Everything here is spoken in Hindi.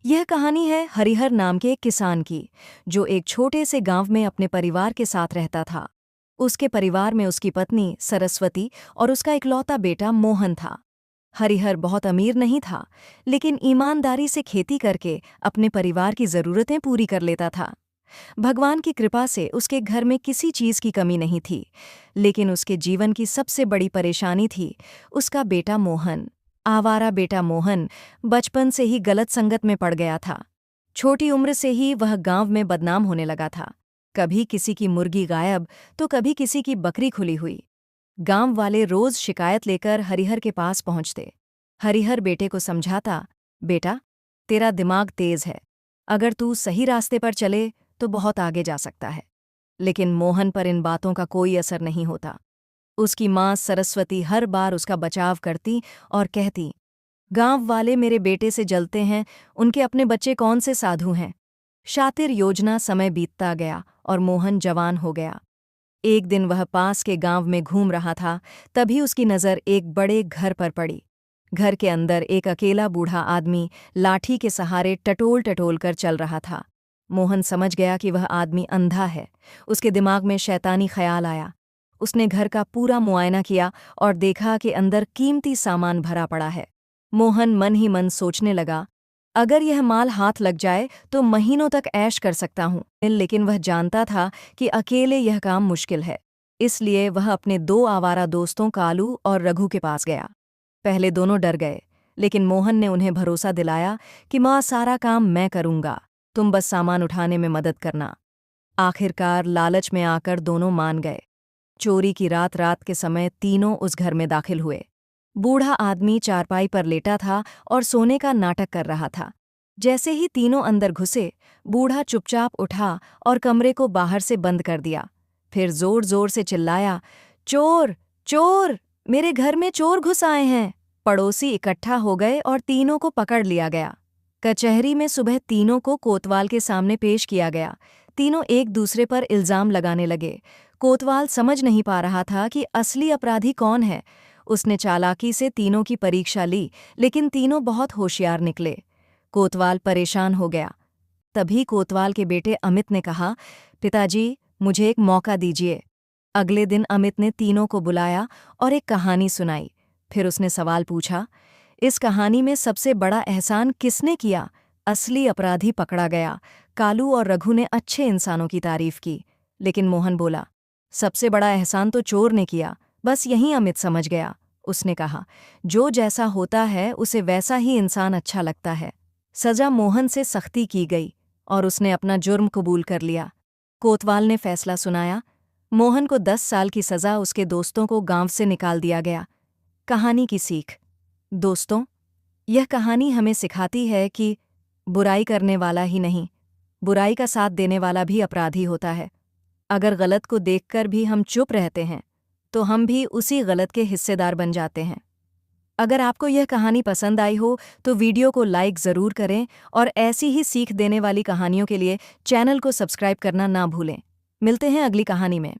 यह कहानी है हरिहर नाम के एक किसान की, जो एक छोटे से गांव में अपने परिवार के साथ रहता था। उसके परिवार में उसकी पत्नी सरस्वती और उसका इकलौता बेटा मोहन था। हरिहर बहुत अमीर नहीं था, लेकिन ईमानदारी से खेती करके अपने परिवार की जरूरतें पूरी कर लेता था। भगवान की कृपा से उसके घर में किसी चीज की कमी नहीं थी, लेकिन उसके जीवन की सबसे बड़ी परेशानी थी उसका बेटा मोहन। आवारा बेटा मोहन बचपन से ही गलत संगत में पड़ गया था। छोटी उम्र से ही वह गांव में बदनाम होने लगा था। कभी किसी की मुर्गी गायब तो कभी किसी की बकरी खुली हुई। गांव वाले रोज शिकायत लेकर हरिहर के पास पहुंचते। हरिहर बेटे को समझाता, बेटा, तेरा दिमाग तेज है, अगर तू सही रास्ते पर चले तो बहुत आगे जा सकता है। लेकिन मोहन पर इन बातों का कोई असर नहीं होता। उसकी माँ सरस्वती हर बार उसका बचाव करती और कहती, गांव वाले मेरे बेटे से जलते हैं, उनके अपने बच्चे कौन से साधु हैं। शातिर योजना समय बीतता गया और मोहन जवान हो गया। एक दिन वह पास के गांव में घूम रहा था, तभी उसकी नज़र एक बड़े घर पर पड़ी। घर के अंदर एक अकेला बूढ़ा आदमी लाठी के सहारे टटोल टटोल कर चल रहा था। मोहन समझ गया कि वह आदमी अंधा है। उसके दिमाग में शैतानी ख्याल आया। उसने घर का पूरा मुआयना किया और देखा कि अंदर कीमती सामान भरा पड़ा है। मोहन मन ही मन सोचने लगा, अगर यह माल हाथ लग जाए तो महीनों तक ऐश कर सकता हूँ। लेकिन वह जानता था कि अकेले यह काम मुश्किल है। इसलिए वह अपने दो आवारा दोस्तों कालू और रघु के पास गया। पहले दोनों डर गए, लेकिन मोहन ने उन्हें भरोसा दिलाया कि माँ, सारा काम मैं करूँगा, तुम बस सामान उठाने में मदद करना। आखिरकार लालच में आकर दोनों मान गए। चोरी की रात रात के समय तीनों उस घर में दाखिल हुए। बूढ़ा आदमी चारपाई पर लेटा था और सोने का नाटक कर रहा था। जैसे ही तीनों अंदर घुसे, बूढ़ा चुपचाप उठा और कमरे को बाहर से बंद कर दिया। फिर जोर जोर से चिल्लाया, चोर, चोर, मेरे घर में चोर घुस आए हैं। पड़ोसी इकट्ठा हो गए और तीनों को पकड़ लिया गया। कचहरी में सुबह तीनों को कोतवाल के सामने पेश किया गया। तीनों एक दूसरे पर इल्जाम लगाने लगे। कोतवाल समझ नहीं पा रहा था कि असली अपराधी कौन है। उसने चालाकी से तीनों की परीक्षा ली, लेकिन तीनों बहुत होशियार निकले। कोतवाल परेशान हो गया। तभी कोतवाल के बेटे अमित ने कहा, पिताजी, मुझे एक मौका दीजिए। अगले दिन अमित ने तीनों को बुलाया और एक कहानी सुनाई। फिर उसने सवाल पूछा, इस कहानी में सबसे बड़ा एहसान किसने किया? असली अपराधी पकड़ा गया। कालू और रघु ने अच्छे इंसानों की तारीफ की, लेकिन मोहन बोला, सबसे बड़ा एहसान तो चोर ने किया। बस यही अमित समझ गया। उसने कहा, जो जैसा होता है उसे वैसा ही इंसान अच्छा लगता है। सजा मोहन से सख्ती की गई और उसने अपना जुर्म कबूल कर लिया। कोतवाल ने फैसला सुनाया। मोहन को 10 साल की सजा, उसके दोस्तों को गांव से निकाल दिया गया। कहानी की सीख। दोस्तों, यह कहानी हमें सिखाती है कि बुराई करने वाला ही नहीं, बुराई का साथ देने वाला भी अपराधी होता है। अगर गलत को देखकर भी हम चुप रहते हैं, तो हम भी उसी गलत के हिस्सेदार बन जाते हैं। अगर आपको यह कहानी पसंद आई हो तो वीडियो को लाइक ज़रूर करें और ऐसी ही सीख देने वाली कहानियों के लिए चैनल को सब्सक्राइब करना ना भूलें। मिलते हैं अगली कहानी में।